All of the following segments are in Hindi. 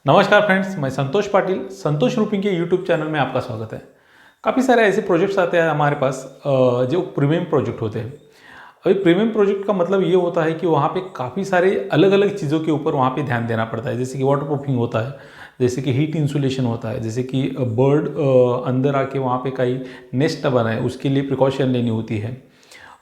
नमस्कार फ्रेंड्स, मैं संतोष पाटिल संतोष रूपिंग के यूट्यूब चैनल में आपका स्वागत है। काफ़ी सारे ऐसे प्रोजेक्ट्स आते हैं हमारे पास जो प्रीमियम प्रोजेक्ट होते हैं। अभी प्रीमियम प्रोजेक्ट का मतलब ये होता है कि वहाँ पे काफ़ी सारे अलग अलग चीज़ों के ऊपर वहाँ पे ध्यान देना पड़ता है, जैसे कि वाटर प्रूफिंग होता है, जैसे कि हीट इंसुलेशन होता है, जैसे कि बर्ड अंदर आके वहाँ पे कहीं नेस्ट न बनाए उसके लिए प्रिकॉशन लेनी होती है।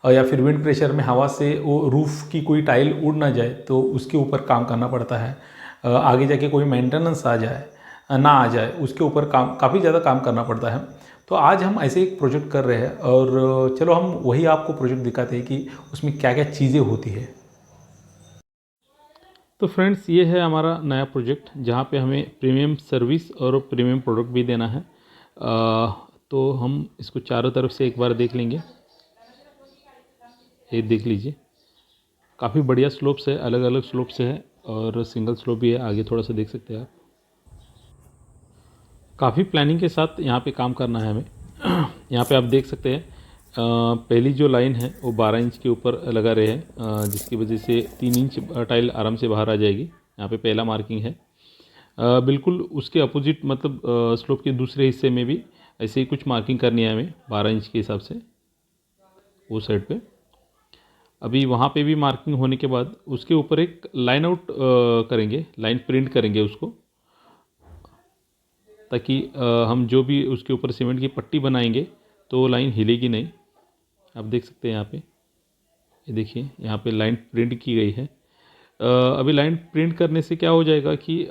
या फिर विंड प्रेशर में हवा से वो रूफ़ की कोई टाइल उड़ ना जाए तो उसके ऊपर काम करना पड़ता है। आगे जाके कोई मेंटेनेंस आ जाए ना आ जाए उसके ऊपर काम काफ़ी ज़्यादा काम करना पड़ता है। तो आज हम ऐसे एक प्रोजेक्ट कर रहे हैं और चलो हम वही आपको प्रोजेक्ट दिखाते हैं कि उसमें क्या क्या चीज़ें होती है। तो फ्रेंड्स, ये है हमारा नया प्रोजेक्ट जहाँ पे हमें प्रीमियम सर्विस और प्रीमियम प्रोडक्ट भी देना है। तो हम इसको चारों तरफ से एक बार देख लेंगे। ये देख लीजिए, काफ़ी बढ़िया स्लोप्स है, अलग अलग स्लोप्स है और सिंगल स्लोप भी है। आगे थोड़ा सा देख सकते हैं आप। काफ़ी प्लानिंग के साथ यहाँ पे काम करना है हमें। यहाँ पे आप देख सकते हैं, पहली जो लाइन है वो 12 इंच के ऊपर लगा रहे हैं, जिसकी वजह से 3 इंच टाइल आराम से बाहर आ जाएगी। यहाँ पे पहला मार्किंग है। बिल्कुल उसके अपोजिट मतलब स्लोप के दूसरे हिस्से में भी ऐसे ही कुछ मार्किंग करनी है हमें 12 इंच के हिसाब से वो साइड पे। अभी वहाँ पे भी मार्किंग होने के बाद उसके ऊपर एक लाइन आउट करेंगे, लाइन प्रिंट करेंगे उसको, ताकि हम जो भी उसके ऊपर सीमेंट की पट्टी बनाएंगे तो वो लाइन हिलेगी नहीं। आप देख सकते हैं यहाँ पे, ये देखिए यहाँ पे लाइन प्रिंट की गई है। अभी लाइन प्रिंट करने से क्या हो जाएगा कि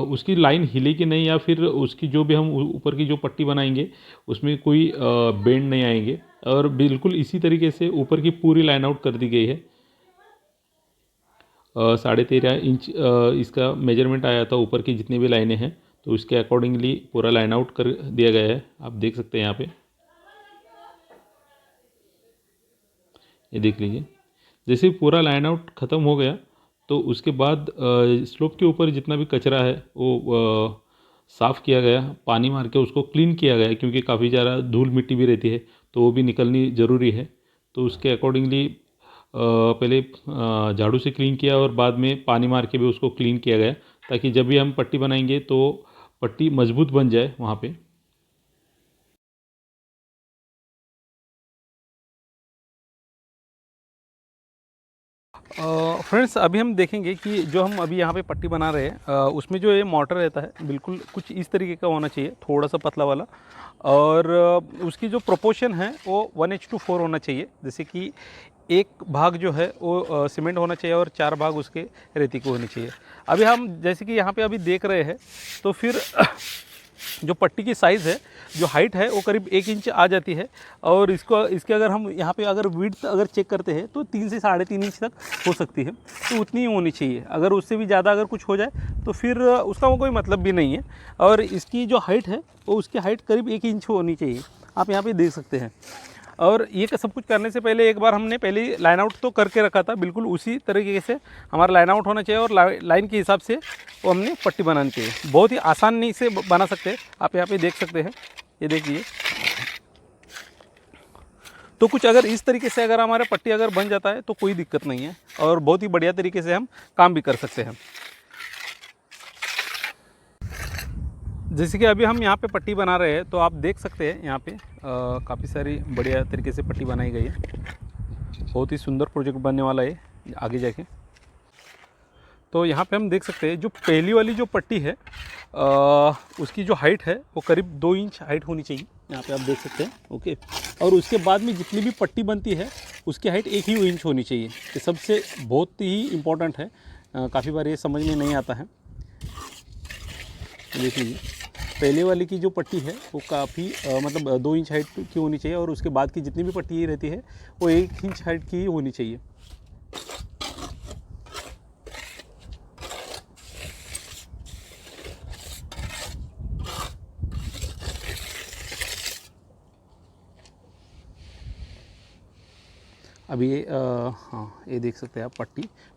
उसकी लाइन हिलेगी नहीं, या फिर उसकी जो भी हम ऊपर की जो पट्टी बनाएंगे उसमें कोई बेंड नहीं आएंगे। और बिल्कुल इसी तरीके से ऊपर की पूरी लाइन आउट कर दी गई है। 13.5 इंच इसका मेजरमेंट आया था ऊपर की जितनी भी लाइनें हैं, तो उसके अकॉर्डिंगली पूरा लाइन आउट कर दिया गया है। आप देख सकते हैं यहाँ पे, ये देख लीजिए। जैसे ही पूरा लाइन आउट ख़त्म हो गया तो उसके बाद स्लोप के ऊपर जितना भी कचरा है वो साफ़ किया गया, पानी मार के उसको क्लीन किया गया, क्योंकि काफ़ी ज़्यादा धूल मिट्टी भी रहती है तो वो भी निकलनी ज़रूरी है। तो उसके अकॉर्डिंगली पहले झाड़ू से क्लीन किया और बाद में पानी मार के भी उसको क्लीन किया गया, ताकि जब भी हम पट्टी बनाएंगे तो पट्टी मजबूत बन जाए वहाँ पे। फ्रेंड्स, अभी हम देखेंगे कि जो हम अभी यहाँ पे पट्टी बना रहे हैं उसमें जो ये मोटर रहता है बिल्कुल कुछ इस तरीके का होना चाहिए, थोड़ा सा पतला वाला। और उसकी जो प्रोपोर्शन है वो 1:4 होना चाहिए। जैसे कि एक भाग जो है वो सीमेंट होना चाहिए और 4 भाग उसके रेती को होनी चाहिए। अभी हम जैसे कि यहाँ पे अभी देख रहे हैं तो फिर जो पट्टी की साइज़ है, जो हाइट है वो करीब 1 इंच आ जाती है। और इसको इसके अगर हम यहाँ पे अगर विड्थ अगर चेक करते हैं तो 3 से 3.5 इंच तक हो सकती है, तो उतनी ही होनी चाहिए। अगर उससे भी ज़्यादा अगर कुछ हो जाए तो फिर उसका वो कोई मतलब भी नहीं है। और इसकी जो हाइट है वो उसकी हाइट करीब 1 इंच होनी चाहिए, आप यहाँ पे देख सकते हैं। और ये सब कुछ करने से पहले एक बार हमने पहले लाइन आउट तो करके रखा था, बिल्कुल उसी तरीके से हमारा लाइन आउट होना चाहिए और लाइन के हिसाब से वो हमने पट्टी बनानी चाहिए। बहुत ही आसानी से बना सकते हैं, आप यहाँ पे देख सकते हैं, ये देखिए। तो कुछ अगर इस तरीके से अगर हमारा पट्टी अगर बन जाता है तो कोई दिक्कत नहीं है और बहुत ही बढ़िया तरीके से हम काम भी कर सकते हैं। जैसे कि अभी हम यहाँ पे पट्टी बना रहे हैं तो आप देख सकते हैं यहाँ पे काफ़ी सारी बढ़िया तरीके से पट्टी बनाई गई है। बहुत ही सुंदर प्रोजेक्ट बनने वाला है आगे जाके। तो यहाँ पे हम देख सकते हैं जो पहली वाली जो पट्टी है उसकी जो हाइट है वो करीब 2 इंच हाइट होनी चाहिए, यहाँ पे आप देख सकते हैं। ओके, और उसके बाद में जितनी भी पट्टी बनती है उसकी हाइट 1 ही इंच होनी चाहिए। ये सबसे बहुत ही इम्पोर्टेंट है, काफ़ी बार ये समझ में नहीं आता है। देख लीजिए, पहले वाली की जो पट्टी है वो काफ़ी मतलब 2 इंच हाइट की होनी चाहिए और उसके बाद की जितनी भी पट्टी रहती है वो 1 इंच हाइट की होनी चाहिए। अभी हाँ, ये देख सकते हैं आप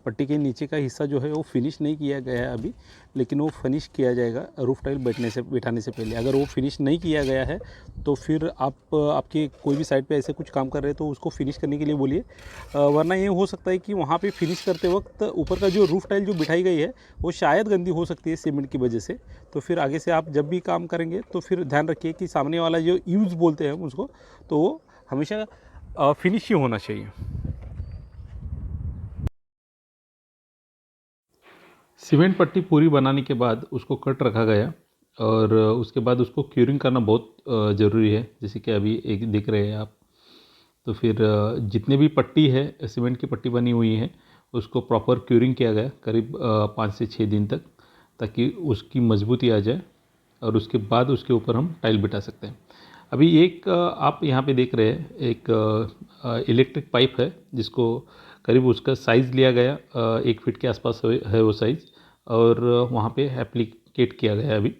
पट्टी के नीचे का हिस्सा जो है वो फिनिश नहीं किया गया है अभी, लेकिन वो फिनिश किया जाएगा रूफ टाइल बिठाने से पहले। अगर वो फिनिश नहीं किया गया है तो फिर आप आपके कोई भी साइड पे ऐसे कुछ काम कर रहे हैं तो उसको फिनिश करने के लिए बोलिए, वरना ये हो सकता है कि वहाँ पे फिनिश करते वक्त ऊपर का जो रूफ टाइल जो बिठाई गई है वो शायद गंदी हो सकती है सीमेंट की वजह से। तो फिर आगे से आप जब भी काम करेंगे तो फिर ध्यान रखिए कि सामने वाला जो यूज़ बोलते हैं हम उसको, तो वो हमेशा फिनिश ही होना चाहिए। सीमेंट पट्टी पूरी बनाने के बाद उसको कट रखा गया और उसके बाद उसको क्यूरिंग करना बहुत ज़रूरी है, जैसे कि अभी एक देख रहे हैं आप। तो फिर जितने भी पट्टी है सीमेंट की पट्टी बनी हुई है उसको प्रॉपर क्यूरिंग किया गया करीब 5 से 6 दिन तक, ताकि उसकी मजबूती आ जाए और उसके बाद उसके ऊपर हम टाइल बिठा सकते हैं। अभी एक आप यहाँ पे देख रहे हैं एक इलेक्ट्रिक पाइप है जिसको करीब उसका साइज़ लिया गया 1 फीट के आसपास है वो साइज़, और वहाँ पे एप्लीकेट किया गया अभी।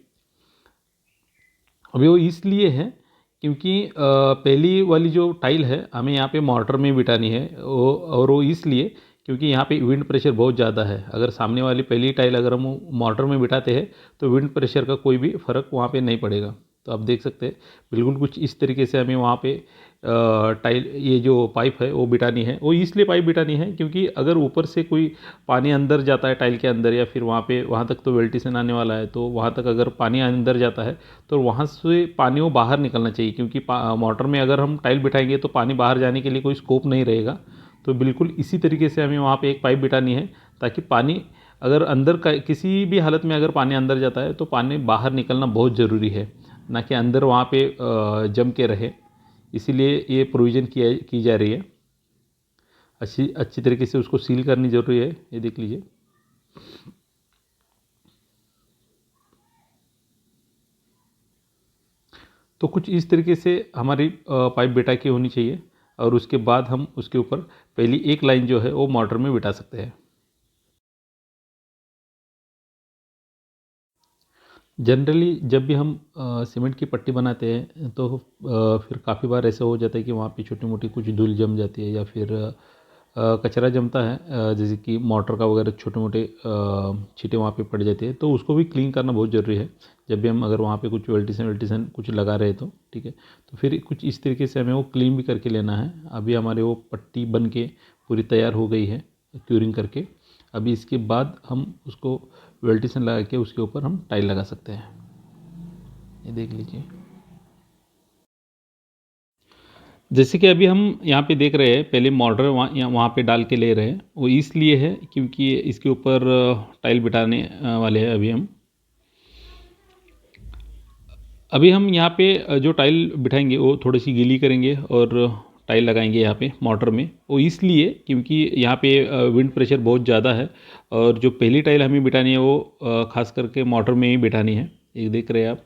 अभी वो इसलिए है क्योंकि पहली वाली जो टाइल है हमें यहाँ पे मोटर में बिठानी है, और वो इसलिए क्योंकि यहाँ पे विंड प्रेशर बहुत ज़्यादा है। अगर सामने वाली पहली टाइल अगर हम मोटर में बिठाते हैं तो विंड प्रेशर का कोई भी फ़र्क वहाँ पे नहीं पड़ेगा। तो आप देख सकते हैं बिल्कुल कुछ इस तरीके से हमें वहाँ पे टाइल ये जो पाइप है वो बिठानी है। वो इसलिए पाइप बिठानी है क्योंकि अगर ऊपर से कोई पानी अंदर जाता है टाइल के अंदर, या फिर वहाँ तक तो वेल्टिसन आने वाला है, तो वहाँ तक अगर पानी अंदर जाता है तो वहाँ से पानी वो बाहर निकलना चाहिए, क्योंकि मोटर में अगर हम टाइल बिठाएंगे तो पानी बाहर जाने के लिए कोई स्कोप नहीं रहेगा। तो बिल्कुल इसी तरीके से हमें वहाँ पे एक पाइप बिठानी है, ताकि पानी अगर अंदर का किसी भी हालत में अगर पानी अंदर जाता है तो पानी बाहर निकलना बहुत ज़रूरी है, ना कि अंदर वहाँ पे जम के रहे। इसीलिए ये प्रोविज़न की जा रही है। अच्छी तरीके से उसको सील करनी ज़रूरी है। ये देख लीजिए। तो कुछ इस तरीके से हमारी पाइप बिठा के होनी चाहिए, और उसके बाद हम उसके ऊपर पहली एक लाइन जो है वो मोटर में बिठा सकते हैं। जनरली जब भी हम सीमेंट की पट्टी बनाते हैं तो फिर काफ़ी बार ऐसा हो जाता है कि वहाँ पे छोटी मोटी कुछ धूल जम जाती है, या फिर कचरा जमता है, जैसे कि मोटर का वगैरह छोटे मोटे छींटे वहाँ पे पड़ जाते हैं, तो उसको भी क्लीन करना बहुत ज़रूरी है। जब भी हम अगर वहाँ पे कुछ वेल्टिसन कुछ लगा रहे तो ठीक है, तो फिर कुछ इस तरीके से हमें वो क्लीन भी करके लेना है। अभी हमारे वो पट्टी बन के पूरी तैयार हो गई है क्यूरिंग करके। अभी इसके बाद हम उसको वेल्टिसन लगा के उसके ऊपर हम टाइल लगा सकते हैं। ये देख लीजिए। जैसे कि अभी हम यहाँ पे देख रहे हैं, पहले मॉडल वहाँ पे डाल के ले रहे हैं, वो इसलिए है क्योंकि इसके ऊपर टाइल बिठाने वाले हैं। अभी हम यहाँ पे जो टाइल बिठाएंगे वो थोड़ी सी गीली करेंगे और टाइल लगाएंगे यहाँ पे मोटर में। वो इसलिए क्योंकि यहाँ पे विंड प्रेशर बहुत ज़्यादा है, और जो पहली टाइल हमें बिठानी है वो खास करके मोटर में ही बिठानी है। ये देख रहे हैं आप।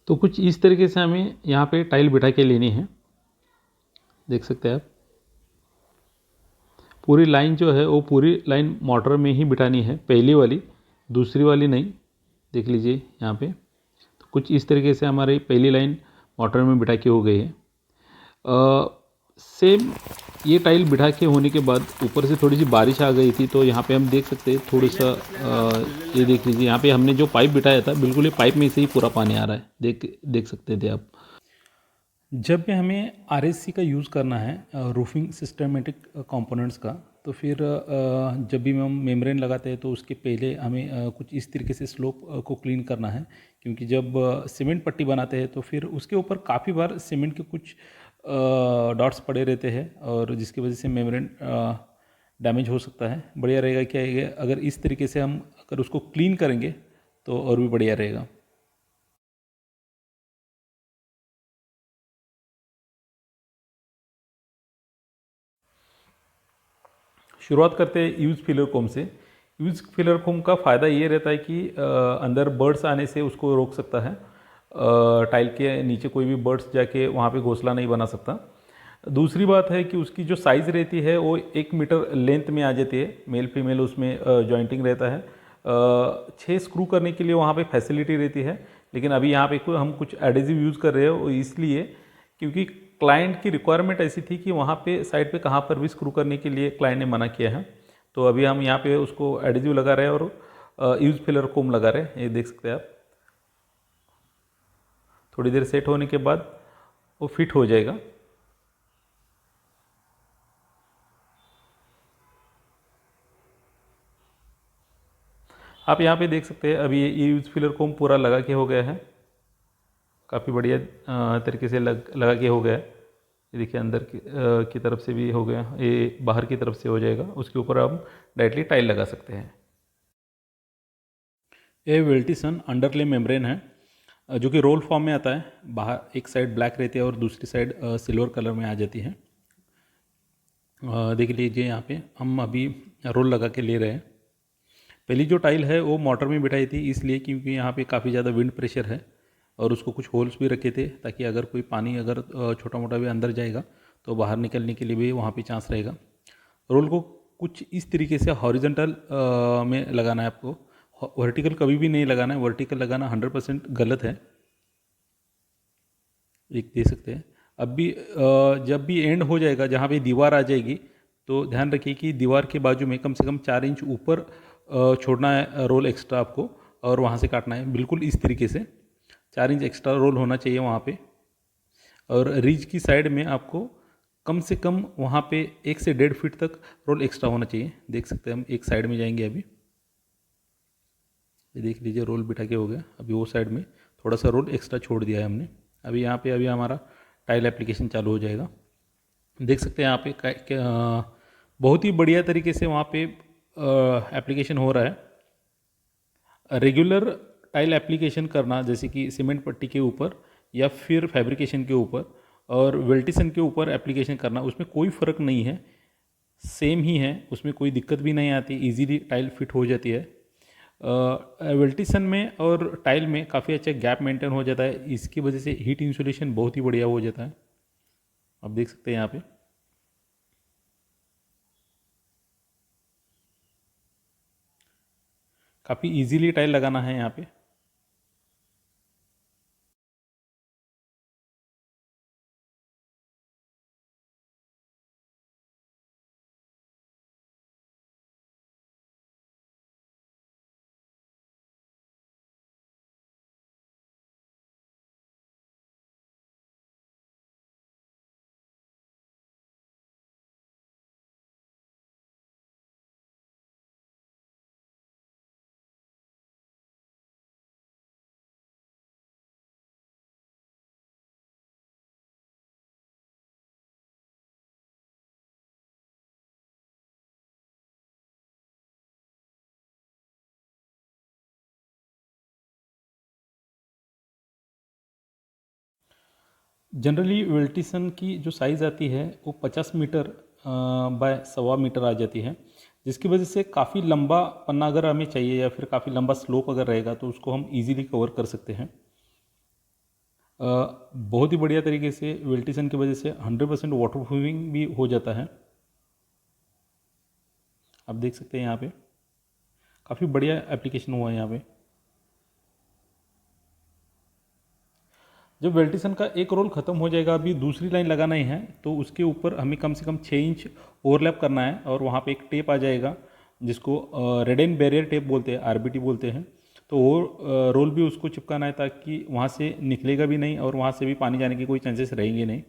तो कुछ इस तरीके से हमें यहाँ पे टाइल बिठा के लेनी है। देख सकते हैं आप। पूरी लाइन जो है वो पूरी लाइन मोटर में ही बिठानी है, पहली वाली, दूसरी वाली नहीं। देख लीजिए यहाँ पे। तो कुछ इस तरीके से हमारी पहली लाइन मोटर में बिठा के हो गई है। सेम ये टाइल बिठा के होने के बाद ऊपर से थोड़ी सी बारिश आ गई थी, तो यहाँ पे हम देख सकते हैं थोड़ा सा ये देख लीजिए, यहाँ पे हमने जो पाइप बिठाया था बिल्कुल ये पाइप में से ही पूरा पानी आ रहा है। देख सकते थे आप। जब भी हमें आरएससी का यूज़ करना है रूफिंग सिस्टमेटिक कंपोनेंट्स का, तो फिर जब भी हम मेम्ब्रेन लगाते हैं तो उसके पहले हमें कुछ इस तरीके से स्लोप को क्लीन करना है, क्योंकि जब सीमेंट पट्टी बनाते हैं तो फिर उसके ऊपर काफ़ी बार सीमेंट के कुछ डॉट्स पड़े रहते हैं और जिसकी वजह से मेम्ब्रेन डैमेज हो सकता है। बढ़िया रहेगा क्या है अगर इस तरीके से हम अगर उसको क्लीन करेंगे तो और भी बढ़िया रहेगा। शुरुआत करते हैं यूज फिलर कोम से। यूज फिलर कोम का फ़ायदा ये रहता है कि अंदर बर्ड्स आने से उसको रोक सकता है। टाइल के नीचे कोई भी बर्ड्स जाके वहाँ पे घोंसला नहीं बना सकता। दूसरी बात है कि उसकी जो साइज़ रहती है वो 1 मीटर लेंथ में आ जाती है। मेल फीमेल उसमें जॉइंटिंग रहता है। 6 स्क्रू करने के लिए वहाँ पे फैसिलिटी रहती है, लेकिन अभी यहाँ पे हम कुछ एडेसिव यूज़ कर रहे हो इसलिए क्योंकि क्लाइंट की रिक्वायरमेंट ऐसी थी कि वहाँ पे साइड पे कहाँ पर भी स्क्रू करने के लिए क्लाइंट ने मना किया है। तो अभी हम यहाँ पे उसको एडेसिव लगा रहे हैं और यूज फिलर कोम लगा रहे हैं। ये देख सकते हैं आप। थोड़ी देर सेट होने के बाद वो फिट हो जाएगा। आप यहाँ पे देख सकते हैं अभी ये यूज फिलर कोम पूरा लगा के हो गया है। काफ़ी बढ़िया तरीके से लगा के हो गया है। ये देखिए अंदर की तरफ से भी हो गया, ये बाहर की तरफ से हो जाएगा। उसके ऊपर हम डायरेक्टली टाइल लगा सकते हैं। ये वेल्टिसन अंडरले मेम्ब्रेन है जो कि रोल फॉर्म में आता है। बाहर एक साइड ब्लैक रहती है और दूसरी साइड सिल्वर कलर में आ जाती है। देख लीजिए यहाँ पे हम अभी रोल लगा के ले रहे हैं। पहली जो टाइल है वो मोटर में बिठाई थी इसलिए क्योंकि यहाँ पे काफ़ी ज़्यादा विंड प्रेशर है और उसको कुछ होल्स भी रखे थे ताकि अगर कोई पानी अगर छोटा मोटा भी अंदर जाएगा तो बाहर निकलने के लिए भी वहाँ पे चांस रहेगा। रोल को कुछ इस तरीके से हॉरिजॉन्टल में लगाना है आपको। वर्टिकल कभी भी नहीं लगाना है। वर्टिकल लगाना 100% गलत है। एक दे सकते हैं। अब भी जब भी एंड हो जाएगा जहाँ पे दीवार आ जाएगी तो ध्यान रखिए कि दीवार के बाजू में कम से कम 4 इंच ऊपर छोड़ना है रोल एक्स्ट्रा आपको और वहाँ से काटना है बिल्कुल इस तरीके से। 4 इंच एक्स्ट्रा रोल होना चाहिए वहाँ पे। और रिज की साइड में आपको कम से कम वहाँ पे 1 से 1.5 फीट तक रोल एक्स्ट्रा होना चाहिए। देख सकते हैं हम एक साइड में जाएंगे अभी। ये देख लीजिए रोल बिठा के हो गया। अभी वो साइड में थोड़ा सा रोल एक्स्ट्रा छोड़ दिया है हमने। अभी यहाँ पे अभी हमारा टाइल एप्लीकेशन चालू हो जाएगा। देख सकते हैं यहाँ पे बहुत ही बढ़िया तरीके से वहाँ पे एप्लीकेशन हो रहा है। रेगुलर टाइल एप्लीकेशन करना जैसे कि सीमेंट पट्टी के ऊपर या फिर फैब्रिकेशन के ऊपर और वेल्टिसन के ऊपर एप्लीकेशन करना उसमें कोई फ़र्क नहीं है, सेम ही है। उसमें कोई दिक्कत भी नहीं आती, इजीली टाइल फिट हो जाती है। वेल्टिसन में और टाइल में काफ़ी अच्छा गैप मेंटेन हो जाता है। इसकी वजह से हीट इंसुलेशन बहुत ही बढ़िया हो जाता है। आप देख सकते हैं यहाँ पे। काफ़ी इजीली टाइल लगाना है यहाँ पे। जनरली वेल्टिसन की जो साइज़ आती है वो 50 मीटर बाय 1.25 मीटर आ जाती है, जिसकी वजह से काफ़ी लंबा पन्ना अगर हमें चाहिए या फिर काफ़ी लंबा स्लोप अगर रहेगा तो उसको हम इजीली कवर कर सकते हैं। बहुत ही बढ़िया तरीके से वेल्टिसन की वजह से 100% वाटर प्रूफिंग भी हो जाता है। आप देख सकते हैं यहाँ पे काफ़ी बढ़िया एप्लीकेशन हुआ है यहाँ पे। जब वेल्टिसन का एक रोल ख़त्म हो जाएगा, अभी दूसरी लाइन लगाना ही है तो उसके ऊपर हमें कम से कम 6 इंच ओवरलैप करना है और वहाँ पे एक टेप आ जाएगा जिसको रेड एंड बैरियर टेप बोलते हैं, आरबीटी बोलते हैं। तो वो रोल भी उसको चिपकाना है ताकि वहाँ से निकलेगा भी नहीं और वहाँ से भी पानी जाने के कोई चांसेस रहेंगे नहीं।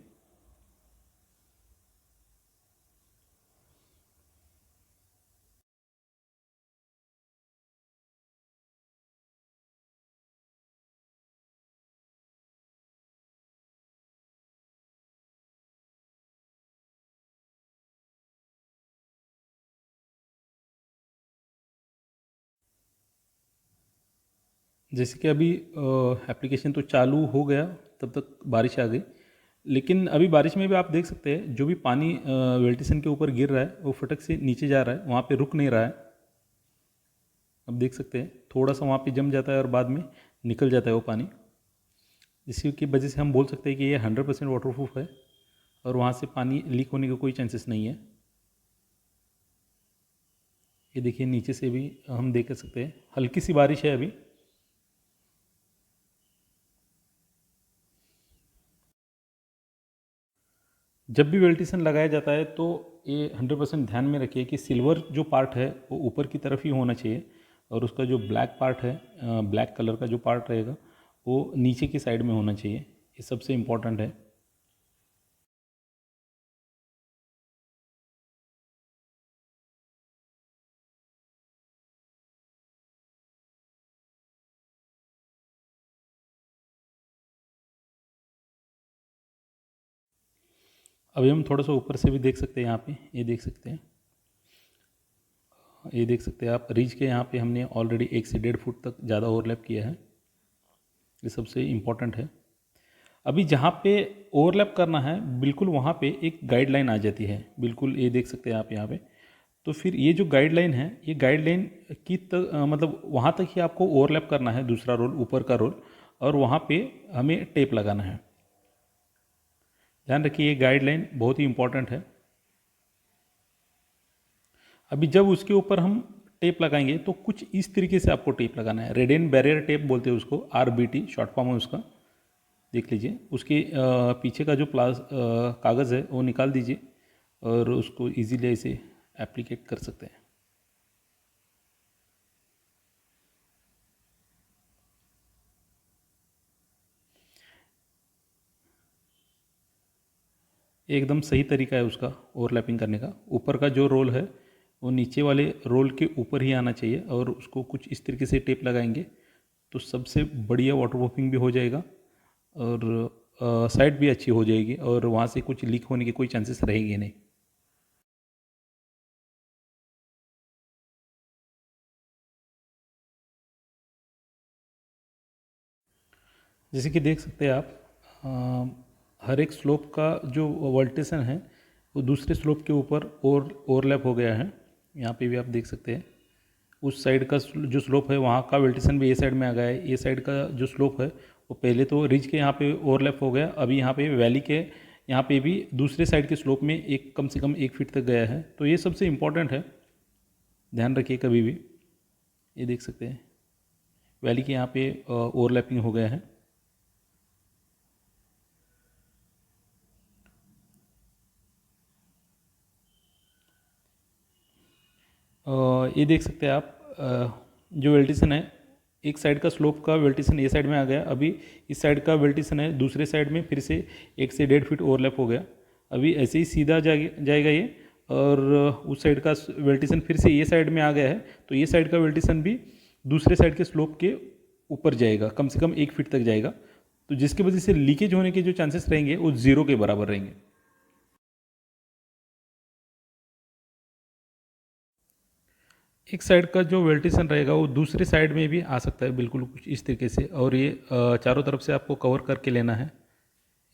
जैसे कि अभी एप्लीकेशन तो चालू हो गया, तब तक बारिश आ गई। लेकिन अभी बारिश में भी आप देख सकते हैं जो भी पानी वेल्टिसन के ऊपर गिर रहा है वो फटक से नीचे जा रहा है, वहाँ पे रुक नहीं रहा है। अब देख सकते हैं थोड़ा सा वहाँ पे जम जाता है और बाद में निकल जाता है वो पानी, जिसकी वजह से हम बोल सकते हैं कि ये 100% वाटरप्रूफ है और वहाँ से पानी लीक होने का कोई चांसेस नहीं है। ये देखिए नीचे से भी हम देख सकते हैं हल्की सी बारिश है अभी। जब भी वेल्टिसन लगाया जाता है तो ये 100% ध्यान में रखिए कि सिल्वर जो पार्ट है वो ऊपर की तरफ ही होना चाहिए और उसका जो ब्लैक पार्ट है, ब्लैक कलर का जो पार्ट रहेगा वो नीचे की साइड में होना चाहिए। ये सबसे इम्पॉर्टेंट है। अभी हम थोड़ा सा ऊपर से भी देख सकते हैं, यहाँ पे ये देख सकते हैं, ये देख सकते हैं आप रिज के यहाँ पे हमने ऑलरेडी 1 से 1.5 फुट तक ज़्यादा ओवरलैप किया है। ये सबसे इम्पॉर्टेंट है। अभी जहाँ पे ओवरलैप करना है बिल्कुल वहाँ पे एक गाइडलाइन आ जाती है, बिल्कुल ये देख सकते हैं आप यहाँ पे। तो फिर ये जो गाइडलाइन है ये गाइडलाइन की मतलब वहाँ तक ही आपको ओवरलैप करना है, दूसरा रोल ऊपर का रोल, और वहाँ पे हमें टेप लगाना है। ध्यान रखिए ये गाइडलाइन बहुत ही इम्पॉर्टेंट है। अभी जब उसके ऊपर हम टेप लगाएंगे तो कुछ इस तरीके से आपको टेप लगाना है। रेडियन बैरियर टेप बोलते हैं उसको, RBT शॉर्ट फॉर्म है उसका। देख लीजिए उसके पीछे का जो कागज़ है वो निकाल दीजिए और उसको इजीली ऐसे एप्लीकेट कर सकते हैं। एकदम सही तरीका है उसका ओवरलैपिंग करने का। ऊपर का जो रोल है वो नीचे वाले रोल के ऊपर ही आना चाहिए और उसको कुछ इस तरीके से टेप लगाएंगे तो सबसे बढ़िया वाटरप्रूफिंग भी हो जाएगा और साइड भी अच्छी हो जाएगी और वहाँ से कुछ लीक होने के कोई चांसेस रहेंगे नहीं। जैसे कि देख सकते हैं आप, हर एक स्लोप का जो वर्टेशन है वो दूसरे स्लोप के ऊपर ओवरलैप हो गया है। यहाँ पे भी आप देख सकते हैं उस साइड का जो स्लोप है वहाँ का वेल्टेशन भी ये साइड में आ गया है। ये साइड का जो स्लोप है वो पहले तो रिज के यहाँ पे ओवरलैप हो गया, अभी यहाँ पे वैली के यहाँ पे भी दूसरे साइड के स्लोप में एक कम से कम 1 फीट तक गया है। तो ये सबसे इम्पॉर्टेंट है, ध्यान रखिए कभी भी। ये देख सकते हैं वैली के यहाँ पे ओवरलैपिंग हो गया है। ये देख सकते हैं आप, जो वेल्टिसन है एक साइड का स्लोप का वेल्टिसन ये साइड में आ गया, अभी इस साइड का वेल्टिसन है दूसरे साइड में फिर से 1 से 1.5 फीट ओवरलैप हो गया। अभी ऐसे ही सीधा जाएगा ये, और उस साइड का वेल्टिसन फिर से ये साइड में आ गया है तो ये साइड का वेल्टिसन भी दूसरे साइड के स्लोप के ऊपर जाएगा, कम से कम 1 फीट तक जाएगा। तो जिसकी वजह से लीकेज होने के जो चांसेस रहेंगे वो 0 के बराबर रहेंगे। एक साइड का जो वेल्टिसन रहेगा वो दूसरे साइड में भी आ सकता है, बिल्कुल कुछ इस तरीके से, और ये चारों तरफ से आपको कवर करके लेना है।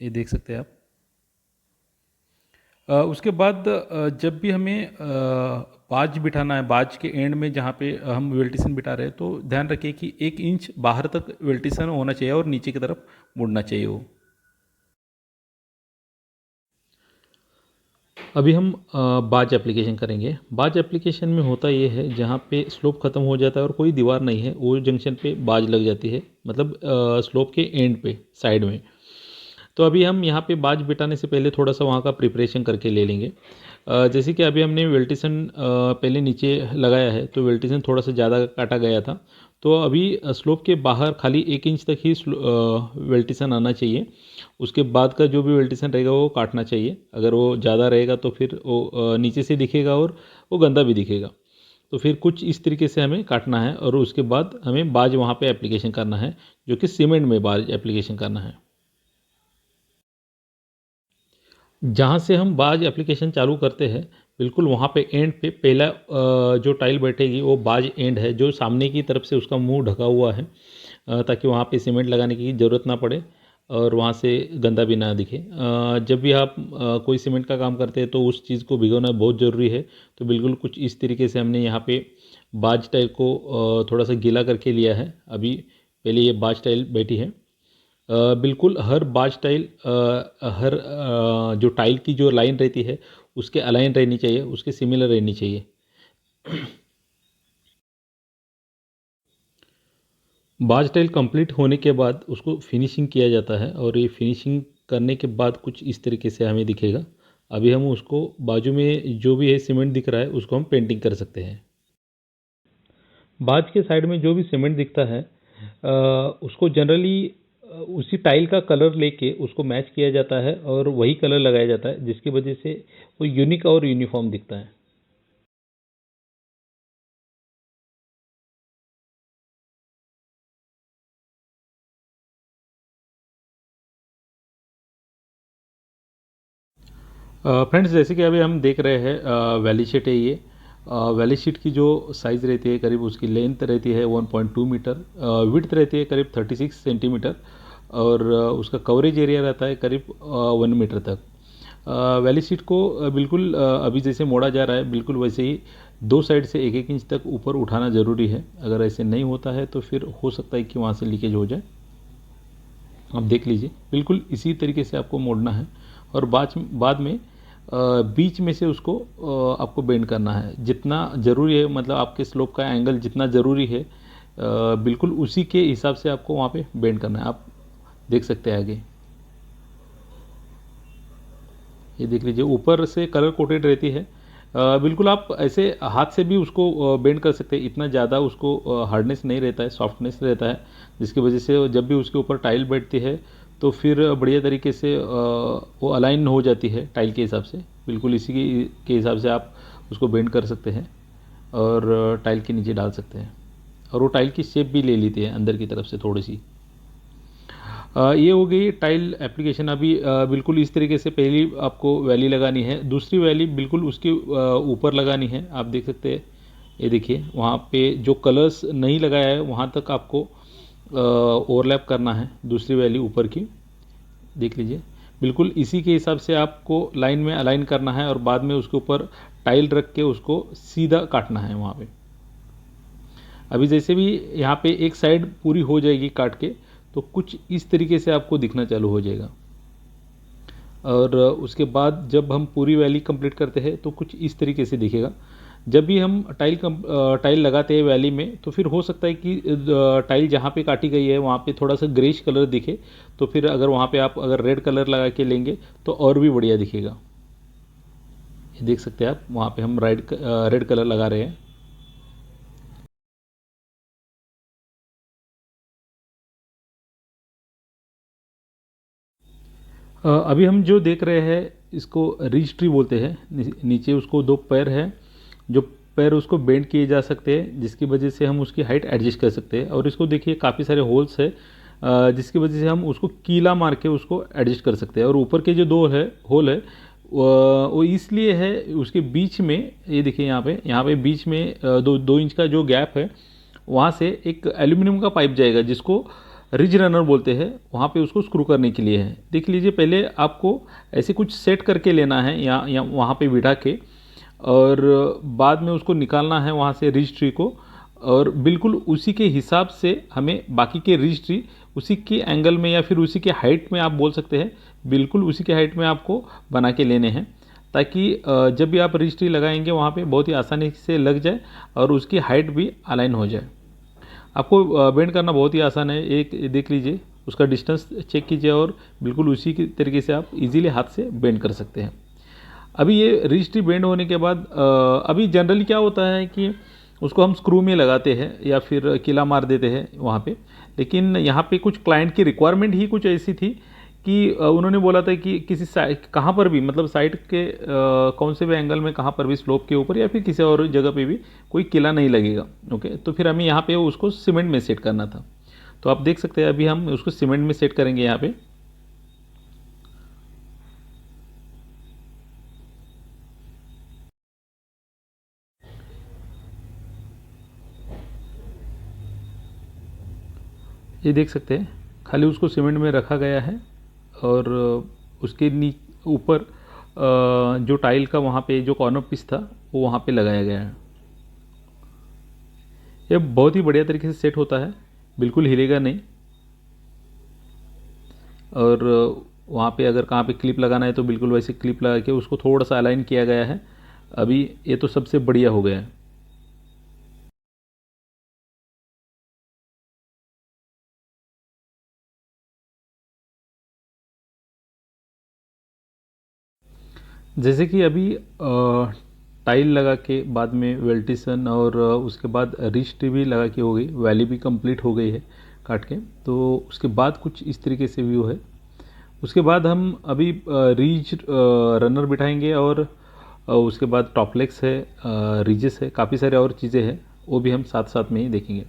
ये देख सकते हैं आप। उसके बाद जब भी हमें बाज बिठाना है, बाज के एंड में जहाँ पे हम वेल्टिसन बिठा रहे हैं तो ध्यान रखिए कि 1 इंच बाहर तक वेल्टिसन होना चाहिए और नीचे की तरफ मुड़ना चाहिए वो। अभी हम बाज एप्लीकेशन करेंगे। बाज एप्लीकेशन में होता ये है जहाँ पे स्लोप ख़त्म हो जाता है और कोई दीवार नहीं है वो जंक्शन पे बाज लग जाती है, मतलब स्लोप के एंड पे साइड में। तो अभी हम यहाँ पे बाज बिठाने से पहले थोड़ा सा वहाँ का प्रिपरेशन करके ले लेंगे। जैसे कि अभी हमने वेल्टिसन पहले नीचे लगाया है तो वेल्टिसन थोड़ा सा ज़्यादा काटा गया था, तो अभी स्लोप के बाहर खाली 1 इंच तक ही वेल्टिसन आना चाहिए। उसके बाद का जो भी वेल्टिसन रहेगा वो काटना चाहिए, अगर वो ज़्यादा रहेगा तो फिर वो नीचे से दिखेगा और वो गंदा भी दिखेगा। तो फिर कुछ इस तरीके से हमें काटना है और उसके बाद हमें बाज वहाँ पे एप्लीकेशन करना है, जो कि सीमेंट में बाज एप्लीकेशन करना है। जहाँ से हम बाज एप्लीकेशन चालू करते हैं बिल्कुल वहाँ पे एंड पे पहला जो टाइल बैठेगी वो बाज एंड है, जो सामने की तरफ से उसका मुंह ढका हुआ है ताकि वहाँ पे सीमेंट लगाने की ज़रूरत ना पड़े और वहाँ से गंदा भी ना दिखे। जब भी आप कोई सीमेंट का काम करते हैं तो उस चीज़ को भिगोना बहुत ज़रूरी है। तो बिल्कुल कुछ इस तरीके से हमने यहाँ पे बाज टाइल को थोड़ा सा गीला करके लिया है। अभी पहले ये बाज टाइल बैठी है। बिल्कुल हर बाज टाइल हर जो टाइल की जो लाइन रहती है उसके अलाइन रहनी चाहिए, उसके सिमिलर रहनी चाहिए। बाज टाइल कंप्लीट होने के बाद उसको फिनिशिंग किया जाता है और ये फिनिशिंग करने के बाद कुछ इस तरीके से हमें दिखेगा। अभी हम उसको बाजू में जो भी है सीमेंट दिख रहा है उसको हम पेंटिंग कर सकते हैं। बाज के साइड में जो भी सीमेंट दिखता है उसको जनरली उसी टाइल का कलर लेके उसको मैच किया जाता है और वही कलर लगाया जाता है, जिसकी वजह से वो यूनिक और यूनिफॉर्म दिखता है। फ्रेंड्स, जैसे कि अभी हम देख रहे हैं वैली शीट है ये। वैली शीट की जो साइज़ रहती है करीब उसकी लेंथ रहती है 1.2 मीटर, विड्थ रहती है करीब 36 सेंटीमीटर और उसका कवरेज एरिया रहता है करीब 1 मीटर तक। वैली शीट को बिल्कुल अभी जैसे मोड़ा जा रहा है बिल्कुल वैसे ही दो साइड से 1-1 इंच तक ऊपर उठाना ज़रूरी है। अगर ऐसे नहीं होता है तो फिर हो सकता है कि वहाँ से लीकेज हो जाए। आप देख लीजिए बिल्कुल इसी तरीके से आपको मोड़ना है और बाद में बीच में से उसको आपको बेंड करना है जितना ज़रूरी है, मतलब आपके स्लोप का एंगल जितना ज़रूरी है बिल्कुल उसी के हिसाब से आपको वहाँ पे बेंड करना है। आप देख सकते हैं आगे, ये देख लीजिए ऊपर से कलर कोटेड रहती है। बिल्कुल आप ऐसे हाथ से भी उसको बेंड कर सकते हैं, इतना ज़्यादा उसको हार्डनेस नहीं रहता है, सॉफ्टनेस रहता है, जिसकी वजह से जब भी उसके ऊपर टाइल बैठती है तो फिर बढ़िया तरीके से वो अलाइन हो जाती है टाइल के हिसाब से। बिल्कुल इसी के हिसाब से आप उसको बेंड कर सकते हैं और टाइल के नीचे डाल सकते हैं और वो टाइल की शेप भी ले लेती है अंदर की तरफ से थोड़ी सी। ये हो गई टाइल एप्लीकेशन। अभी बिल्कुल इस तरीके से पहली आपको वैली लगानी है, दूसरी वैली बिल्कुल उसके ऊपर लगानी है। आप देख सकते हैं, ये देखिए वहाँ पे जो कलर्स नहीं लगाया है वहाँ तक आपको ओवरलैप करना है दूसरी वैली ऊपर की। देख लीजिए बिल्कुल इसी के हिसाब से आपको लाइन में अलाइन करना है और बाद में उसके ऊपर टाइल रख के उसको सीधा काटना है वहाँ पे। अभी जैसे भी यहाँ पे एक साइड पूरी हो जाएगी काट के तो कुछ इस तरीके से आपको दिखना चालू हो जाएगा और उसके बाद जब हम पूरी वैली कंप्लीट करते हैं तो कुछ इस तरीके से दिखेगा। जब भी हम टाइल लगाते हैं वैली में तो फिर हो सकता है कि टाइल जहाँ पे काटी गई है वहाँ पे थोड़ा सा ग्रेश कलर दिखे, तो फिर अगर वहाँ पे आप अगर रेड कलर लगा के लेंगे तो और भी बढ़िया दिखेगा। ये देख सकते हैं आप वहाँ पे हम रेड कलर लगा रहे हैं। अभी हम जो देख रहे हैं इसको रिज ट्री बोलते हैं। नीचे उसको दो पैर है, जो पैर उसको बेंड किए जा सकते हैं जिसकी वजह से हम उसकी हाइट एडजस्ट कर सकते हैं और इसको देखिए काफ़ी सारे होल्स है जिसकी वजह से हम उसको कीला मार के उसको एडजस्ट कर सकते हैं। और ऊपर के जो दो है होल है वो इसलिए है उसके बीच में, ये देखिए यहाँ पे बीच में 2 इंच का जो गैप है वहाँ से एक एल्यूमिनियम का पाइप जाएगा जिसको रिज रनर बोलते हैं, वहाँ पे उसको स्क्रू करने के लिए है। देख लीजिए पहले आपको ऐसे कुछ सेट करके लेना है या वहाँ पे बिठा के और बाद में उसको निकालना है वहाँ से रिज ट्री को और बिल्कुल उसी के हिसाब से हमें बाकी के रिज ट्री उसी के एंगल में या फिर उसी के हाइट में आप बोल सकते हैं, बिल्कुल उसी के हाइट में आपको बना के लेने हैं ताकि जब भी आप रिज ट्री लगाएंगे वहाँ पे बहुत ही आसानी से लग जाए और उसकी हाइट भी अलाइन हो जाए। आपको बेंड करना बहुत ही आसान है, एक देख लीजिए उसका डिस्टेंस चेक कीजिए और बिल्कुल उसी की तरीके से आप इजीली हाथ से बेंड कर सकते हैं। अभी ये रजिस्ट्री बेंड होने के बाद अभी जनरली क्या होता है कि उसको हम स्क्रू में लगाते हैं या फिर कीला मार देते हैं वहाँ पे, लेकिन यहाँ पे कुछ क्लाइंट की रिक्वायरमेंट ही कुछ ऐसी थी कि उन्होंने बोला था कि किसी साइड कहाँ पर भी, मतलब साइड के कौन से भी एंगल में कहाँ पर भी स्लोप के ऊपर या फिर किसी और जगह पे भी कोई किला नहीं लगेगा। ओके, तो फिर हमें यहाँ पे उसको सीमेंट में सेट करना था। तो आप देख सकते हैं अभी हम उसको सीमेंट में सेट करेंगे यहाँ पे। ये देख सकते हैं खाली उसको सीमेंट में रखा गया है और उसके ऊपर जो टाइल का वहाँ पे जो कॉर्नर पीस था वो वहाँ पे लगाया गया है। ये बहुत ही बढ़िया तरीके से सेट होता है, बिल्कुल हिलेगा नहीं। और वहाँ पे अगर कहाँ पे क्लिप लगाना है तो बिल्कुल वैसे क्लिप लगा के उसको थोड़ा सा अलाइन किया गया है। अभी ये तो सबसे बढ़िया हो गया है। जैसे कि अभी टाइल लगा के बाद में वेल्टिसन और उसके बाद रिच ट्री भी लगा के हो गई, वैली भी कंप्लीट हो गई है काट के। तो उसके बाद कुछ इस तरीके से व्यू है। उसके बाद हम अभी रीज रनर बिठाएंगे और उसके बाद टॉपलेक्स है, रिजेस है, काफ़ी सारे और चीज़ें हैं, वो भी हम साथ साथ में ही देखेंगे।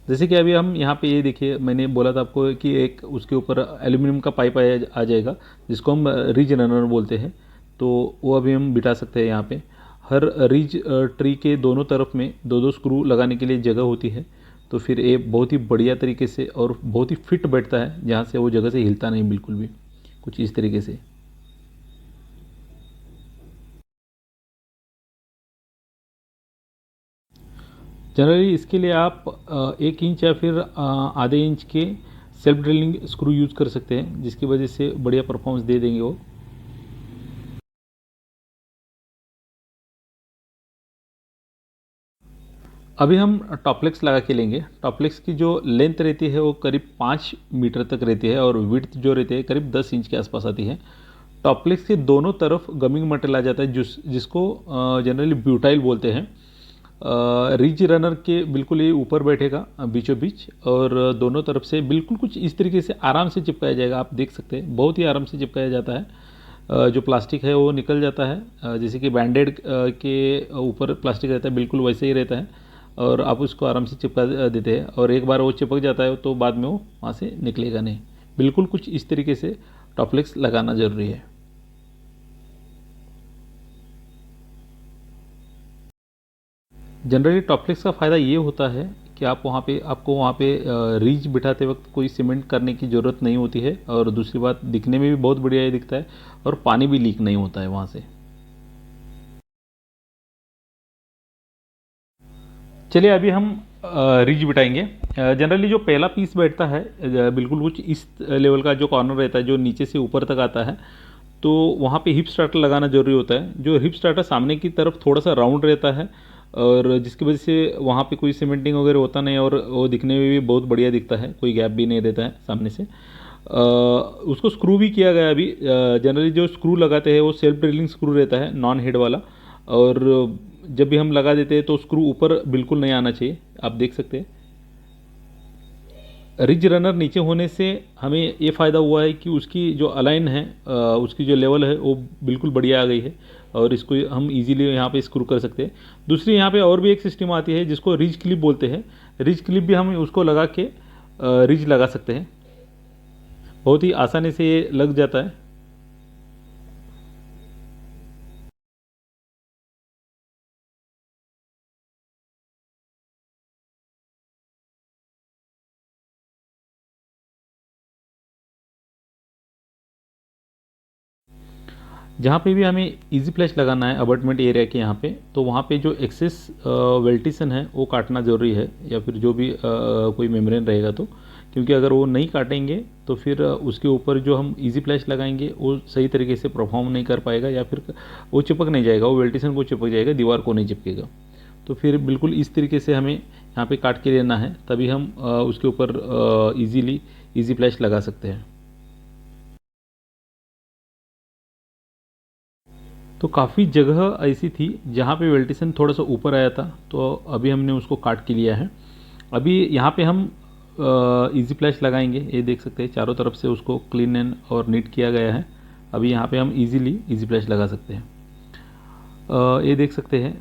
जैसे कि अभी हम यहाँ पे ये देखिए, मैंने बोला था आपको कि एक उसके ऊपर एल्यूमिनियम का पाइप आ जाएगा जिसको हम रिज रनर बोलते हैं। तो वो अभी हम बिठा सकते हैं यहाँ पे। हर रिज ट्री के दोनों तरफ में दो दो स्क्रू लगाने के लिए जगह होती है। तो फिर ये बहुत ही बढ़िया तरीके से और बहुत ही फिट बैठता है, जहाँ से वो जगह से हिलता नहीं बिल्कुल भी, कुछ इस तरीके से। जनरली इसके लिए आप 1 इंच या फिर आधे इंच के सेल्फ ड्रिलिंग स्क्रू यूज़ कर सकते हैं, जिसकी वजह से बढ़िया परफॉर्मेंस दे देंगे वो। अभी हम टॉपलेक्स लगा के लेंगे। टॉपलेक्स की जो लेंथ रहती है वो करीब 5 मीटर तक रहती है और विड्थ जो रहती है करीब 10 इंच के आसपास आती है। टॉपलेक्स के दोनों तरफ गमिंग मटेरियल आ जाता है जिसको जनरली ब्यूटाइल बोलते हैं। रिज रनर के बिल्कुल ये ऊपर बैठेगा बीचों बीच, और दोनों तरफ से बिल्कुल कुछ इस तरीके से आराम से चिपकाया जाएगा। आप देख सकते हैं बहुत ही आराम से चिपकाया जाता है। जो प्लास्टिक है वो निकल जाता है, जैसे कि बैंडेड के ऊपर प्लास्टिक रहता है बिल्कुल वैसे ही रहता है, और आप उसको आराम से चिपका देते हैं और एक बार वो चिपक जाता है तो बाद में वो वहाँ से निकलेगा नहीं। बिल्कुल कुछ इस तरीके से टॉपलेक्स लगाना ज़रूरी है। जनरली टॉपलेक्स का फ़ायदा ये होता है कि आपको वहाँ पे रीच बिठाते वक्त कोई सीमेंट करने की ज़रूरत नहीं होती है, और दूसरी बात दिखने में भी बहुत बढ़िया ये दिखता है और पानी भी लीक नहीं होता है वहाँ से। चलिए अभी हम रिज बिठाएंगे। जनरली जो पहला पीस बैठता है बिल्कुल कुछ इस लेवल का जो कॉर्नर रहता है जो नीचे से ऊपर तक आता है, तो वहाँ पे हिप स्टार्टर लगाना जरूरी होता है। जो हिप स्टार्टर सामने की तरफ थोड़ा सा राउंड रहता है, और जिसकी वजह से वहाँ पे कोई सीमेंटिंग वगैरह होता नहीं और वो दिखने में भी बहुत बढ़िया दिखता है, कोई गैप भी नहीं रहता है सामने से। उसको स्क्रू भी किया गया अभी। जनरली जो स्क्रू लगाते हैं वो सेल्फ ड्रिलिंग स्क्रू रहता है, नॉन हेड वाला, और जब भी हम लगा देते हैं तो स्क्रू ऊपर बिल्कुल नहीं आना चाहिए। आप देख सकते हैं रिज रनर नीचे होने से हमें ये फ़ायदा हुआ है कि उसकी जो अलाइन है, उसकी जो लेवल है वो बिल्कुल बढ़िया आ गई है, और इसको हम इजीली यहाँ पे स्क्रू कर सकते हैं। दूसरी यहाँ पे और भी एक सिस्टम आती है जिसको रिज क्लिप बोलते हैं। रिज क्लिप भी हम उसको लगा के रिज लगा सकते हैं, बहुत ही आसानी से ये लग जाता है। जहाँ पे भी हमें इजी फ्लैश लगाना है अबटमेंट एरिया के यहाँ पे, तो वहाँ पे जो एक्सेस वेल्टिसन है वो काटना ज़रूरी है, या फिर जो भी कोई मेम्ब्रेन रहेगा तो, क्योंकि अगर वो नहीं काटेंगे तो फिर उसके ऊपर जो हम इजी फ्लैश लगाएंगे वो सही तरीके से परफॉर्म नहीं कर पाएगा, या फिर वो चिपक नहीं जाएगा, वो वेल्टिसन को चिपक जाएगा, दीवार को नहीं चिपकेगा। तो फिर बिल्कुल इस तरीके से हमें यहाँ पे काट के लेना है, तभी हम उसके ऊपर ईजीली इजी फ्लैश लगा सकते हैं। तो काफ़ी जगह ऐसी थी जहाँ पे वेल्टिसन थोड़ा सा ऊपर आया था, तो अभी हमने उसको काट के लिया है। अभी यहाँ पे हम इजी फ्लैश लगाएंगे। ये देख सकते हैं चारों तरफ से उसको क्लीन एंड और नीट किया गया है। अभी यहाँ पे हम इजीली इजी फ्लैश लगा सकते हैं। ये देख सकते हैं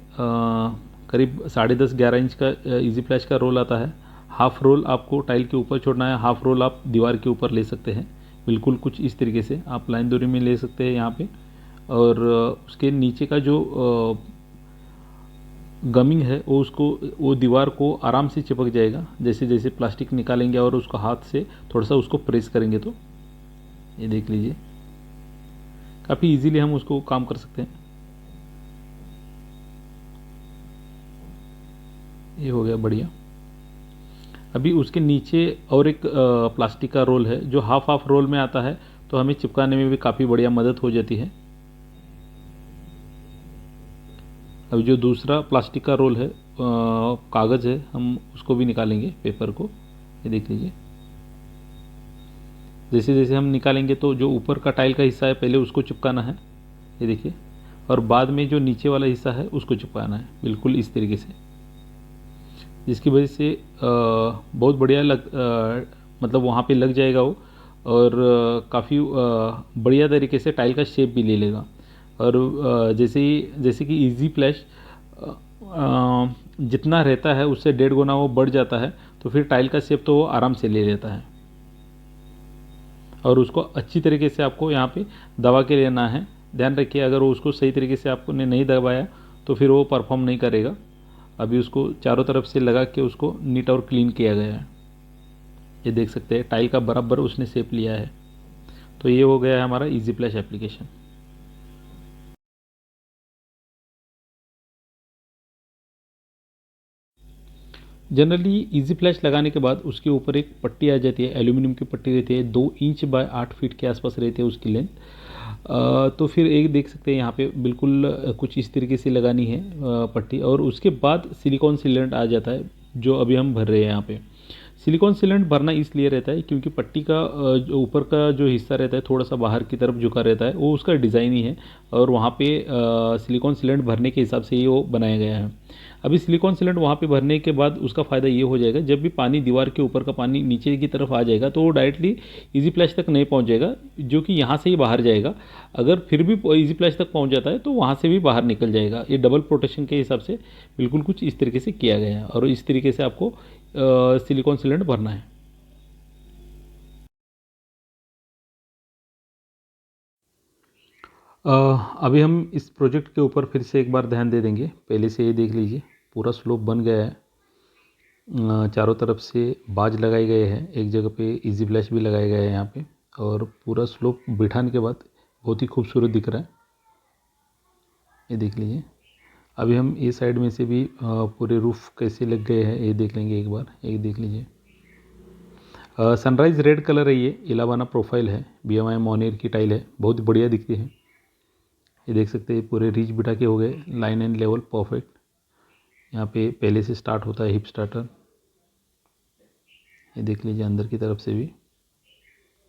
करीब 10.5-11 इंच का इजी फ्लैश का रोल आता है। हाफ रोल आपको टाइल के ऊपर छोड़ना है, हाफ रोल आप दीवार के ऊपर ले सकते हैं। बिल्कुल कुछ इस तरीके से आप लाइन दूरी में ले सकते हैं यहाँ पे। और उसके नीचे का जो गमिंग है वो दीवार को आराम से चिपक जाएगा। जैसे जैसे प्लास्टिक निकालेंगे और उसको हाथ से थोड़ा सा उसको प्रेस करेंगे तो ये देख लीजिए, काफ़ी इजीली हम उसको काम कर सकते हैं। ये हो गया बढ़िया। अभी उसके नीचे और एक प्लास्टिक का रोल है जो हाफ हाफ रोल में आता है, तो हमें चिपकाने में भी काफ़ी बढ़िया मदद हो जाती है। अभी जो दूसरा प्लास्टिक का रोल है, कागज़ है, हम उसको भी निकालेंगे, पेपर को। ये देख लीजिए, जैसे जैसे हम निकालेंगे तो जो ऊपर का टाइल का हिस्सा है पहले उसको चिपकाना है, ये देखिए, और बाद में जो नीचे वाला हिस्सा है उसको चिपकाना है, बिल्कुल इस तरीके से, जिसकी वजह से बहुत बढ़िया मतलब वहाँ पे लग जाएगा वो, और काफ़ी बढ़िया तरीके से टाइल का शेप भी ले लेगा। और जैसे कि इजी फ्लैश जितना रहता है उससे 1.5 गुना वो बढ़ जाता है, तो फिर टाइल का शेप तो वो आराम से ले लेता है। और उसको अच्छी तरीके से आपको यहाँ पे दबा के लेना है। ध्यान रखिए, अगर वो उसको सही तरीके से आपने नहीं दबाया तो फिर वो परफॉर्म नहीं करेगा। अभी उसको चारों तरफ से लगा के उसको नीट और क्लीन किया गया है। ये देख सकते हैं टाइल का बराबर उसने शेप लिया है। तो ये हो गया है हमारा easy flash application. Generally easy flash लगाने के बाद उसके ऊपर एक पट्टी आ जाती है, एल्यूमिनियम की पट्टी रहती है, 2 इंच बाय 8 फीट के आसपास रहती है उसकी लेंथ। तो फिर एक देख सकते हैं यहाँ पे बिल्कुल कुछ इस तरीके से लगानी है पट्टी, और उसके बाद सिलिकॉन सीलेंट आ जाता है जो अभी हम भर रहे हैं यहाँ पे। सिलिकॉन सीलेंट भरना इसलिए रहता है क्योंकि पट्टी का जो ऊपर का जो हिस्सा रहता है थोड़ा सा बाहर की तरफ झुका रहता है, वो उसका डिज़ाइन ही है, और वहाँ पे सिलिकॉन सीलेंट भरने के हिसाब से ये वो बनाया गया है। अभी सिलिकॉन सीलेंट वहाँ पे भरने के बाद उसका फ़ायदा ये हो जाएगा, जब भी पानी दीवार के ऊपर का पानी नीचे की तरफ आ जाएगा तो वो डायरेक्टली इजी फ्लैश तक नहीं पहुँच जाएगा, जो कि यहाँ से ही बाहर जाएगा। अगर फिर भी इजी फ्लैश तक पहुँच जाता है तो वहाँ से भी बाहर निकल जाएगा। ये डबल प्रोटेक्शन के हिसाब से बिल्कुल कुछ इस तरीके से किया गया है, और इस तरीके से आपको सिलिकॉन सीलेंट भरना है। अभी हम इस प्रोजेक्ट के ऊपर फिर से एक बार ध्यान दे देंगे। पहले से ये देख लीजिए, पूरा स्लोप बन गया है, चारों तरफ से बाज लगाए गए हैं, एक जगह पे इजी फ्लैश भी लगाए गए हैं यहाँ पे, और पूरा स्लोप बिठाने के बाद बहुत ही खूबसूरत दिख रहा है। ये देख लीजिए। अभी हम ये साइड में से भी पूरे रूफ कैसे लग गए हैं ये देख लेंगे एक बार। एक देख लीजिए, सनराइज़ रेड कलर है, ये इलाबाना प्रोफाइल है, BMI मोनेर की टाइल है, बहुत बढ़िया दिखती है। ये देख सकते हैं पूरे रीच बिठा के हो गए, लाइन एंड लेवल परफेक्ट। यहाँ पे पहले से स्टार्ट होता है हिप स्टार्टर। ये देख लीजिए, अंदर की तरफ से भी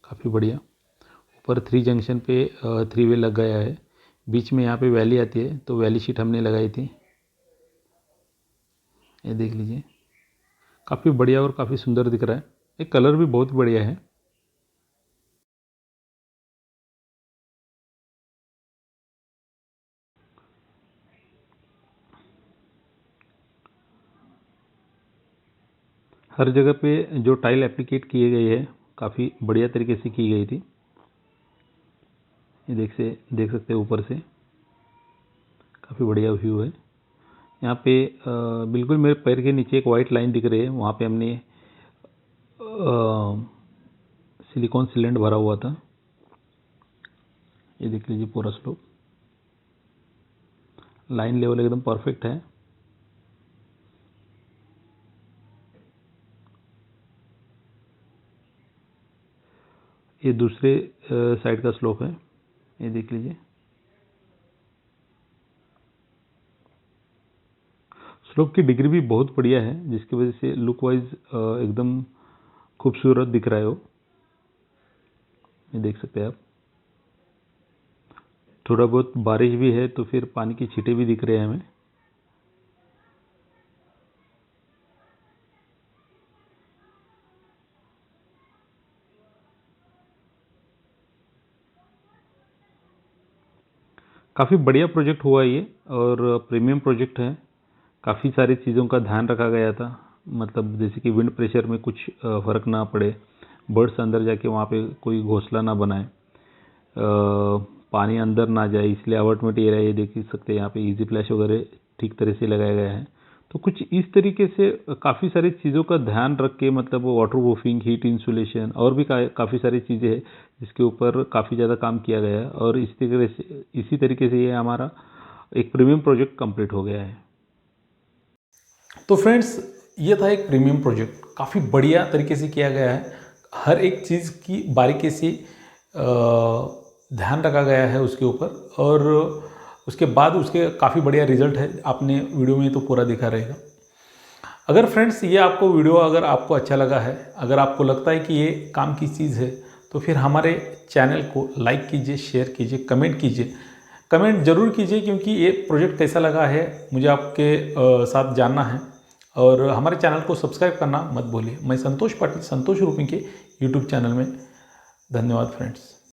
काफ़ी बढ़िया। ऊपर 3 जंक्शन पे 3 वे लग गया है। बीच में यहाँ पे वैली आती है, तो वैली शीट हमने लगाई थी। ये देख लीजिए, काफ़ी बढ़िया और काफ़ी सुंदर दिख रहा है। ये कलर भी बहुत बढ़िया है। हर जगह पे जो टाइल एप्लीकेट किए गए हैं काफ़ी बढ़िया तरीके से की गई थी। ये देख सकते हैं ऊपर से काफ़ी बढ़िया व्यू है। यहाँ पे बिल्कुल मेरे पैर के नीचे एक वाइट लाइन दिख रही है, वहाँ पे हमने सिलिकॉन सीलेंट भरा हुआ था। ये देख लीजिए, पूरा स्लोप लाइन लेवल एकदम परफेक्ट है। ये दूसरे साइड का स्लोप है, ये देख लीजिए। स्लोप की डिग्री भी बहुत बढ़िया है, जिसकी वजह से लुक वाइज एकदम खूबसूरत दिख रहा है वो। ये देख सकते हैं आप। थोड़ा बहुत बारिश भी है तो फिर पानी की छींटे भी दिख रहे हैं हमें। काफ़ी बढ़िया प्रोजेक्ट हुआ ये, और प्रीमियम प्रोजेक्ट है। काफ़ी सारी चीज़ों का ध्यान रखा गया था, मतलब जैसे कि विंड प्रेशर में कुछ फ़र्क ना पड़े, बर्ड्स अंदर जाके वहाँ पे कोई घोंसला ना बनाए, पानी अंदर ना जाए, इसलिए अवॉइडमेंट एरिया ये देख सकते हैं यहाँ पे इजी फ्लैश वगैरह ठीक तरह से लगाया गया है। तो कुछ इस तरीके से काफ़ी सारी चीज़ों का ध्यान रख के, मतलब वाटर प्रूफिंग, हीट इंसुलेशन और भी काफ़ी सारी चीज़ें हैं जिसके ऊपर काफ़ी ज़्यादा काम किया गया है, और इसी तरीके से ये हमारा एक प्रीमियम प्रोजेक्ट कंप्लीट हो गया है। तो फ्रेंड्स, ये था एक प्रीमियम प्रोजेक्ट, काफ़ी बढ़िया तरीके से किया गया है। हर एक चीज़ की बारीकी से ध्यान रखा गया है उसके ऊपर, और उसके बाद उसके काफ़ी बढ़िया रिजल्ट है। आपने वीडियो में तो पूरा देखा रहेगा। अगर फ्रेंड्स ये आपको वीडियो अगर आपको अच्छा लगा है, अगर आपको लगता है कि ये काम की चीज़ है, तो फिर हमारे चैनल को लाइक कीजिए, शेयर कीजिए, कमेंट कीजिए। कमेंट ज़रूर कीजिए, क्योंकि ये प्रोजेक्ट कैसा लगा है मुझे आपके साथ जानना है। और हमारे चैनल को सब्सक्राइब करना मत भूलिए। मैं संतोष पाटिल, संतोष रूपिंग के यूट्यूब चैनल में। धन्यवाद फ्रेंड्स।